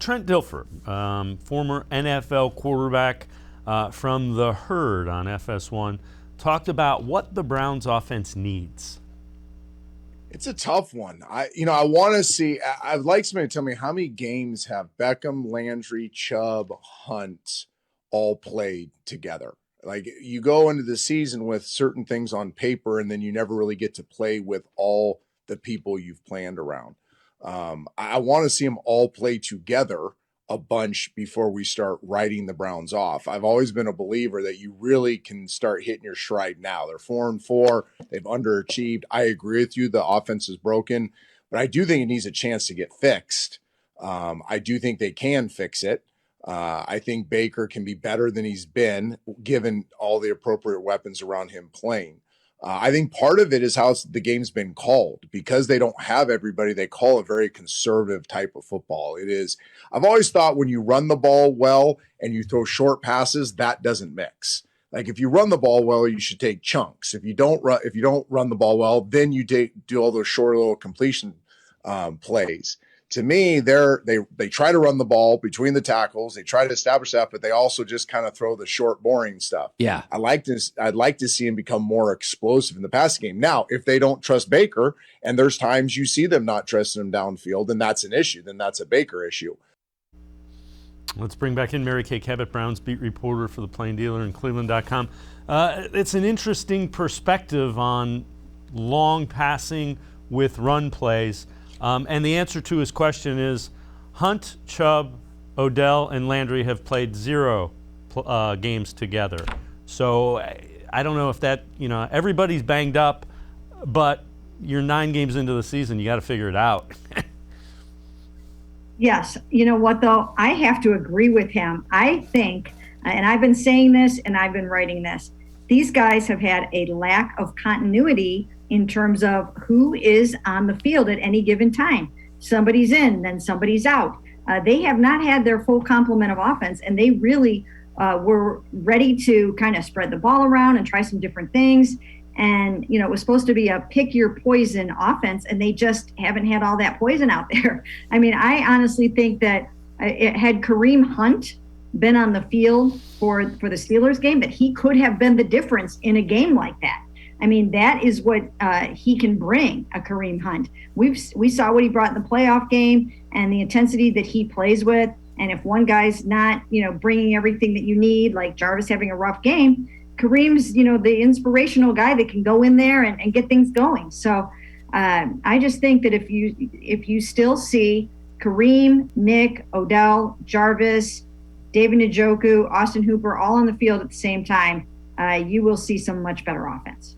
Trent Dilfer, former NFL quarterback from the Herd on FS1, talked about what the Browns offense needs. It's a tough one. I want to see. I'd like somebody to tell me how many games have Beckham, Landry, Chubb, Hunt all played together. Like, you go into the season with certain things on paper, and then you never really get to play with all the people you've planned around. I want to see them all play together a bunch before we start writing the Browns off. I've always been a believer that you really can start hitting your stride now. They're 4-4. They've underachieved. I agree with you. The offense is broken, but I do think it needs a chance to get fixed. I do think they can fix it. I think Baker can be better than he's been, given all the appropriate weapons around him playing. I think part of it is how the game's been called. Because they don't have everybody, they call a very conservative type of football. It is. I've always thought when you run the ball well and you throw short passes, that doesn't mix. Like, if you run the ball well, you should take chunks. If you don't run the ball well, then you do all those short little completion plays. To me, they try to run the ball between the tackles. They try to establish that, but they also just kind of throw the short, boring stuff. Yeah. I'd like to see him become more explosive in the passing game. Now, if they don't trust Baker, and there's times you see them not trusting him downfield, then that's an issue. Then that's a Baker issue. Let's bring back in Mary Kay Cabot, Browns beat reporter for the Plain Dealer and cleveland.com. It's an interesting perspective on long passing with run plays. And the answer to his question is Hunt, Chubb, Odell, and Landry have played 0 games together. So I don't know if that, everybody's banged up, but you're 9 games into the season. You got to figure it out. Yes. You know what, though? I have to agree with him. I think, and I've been saying this and I've been writing this, these guys have had a lack of continuity in terms of who is on the field at any given time. Somebody's in, then somebody's out. They have not had their full complement of offense, and they really were ready to kind of spread the ball around and try some different things. And, it was supposed to be a pick your poison offense, and they just haven't had all that poison out there. I mean, I honestly think that had Kareem Hunt been on the field for the Steelers game, that he could have been the difference in a game like that. I mean, that is what he can bring, a Kareem Hunt. We saw what he brought in the playoff game and the intensity that he plays with. And if one guy's not, bringing everything that you need, like Jarvis having a rough game, Kareem's, the inspirational guy that can go in there and get things going. So I just think that if you still see Kareem, Nick, Odell, Jarvis, David Njoku, Austin Hooper all on the field at the same time, you will see some much better offense.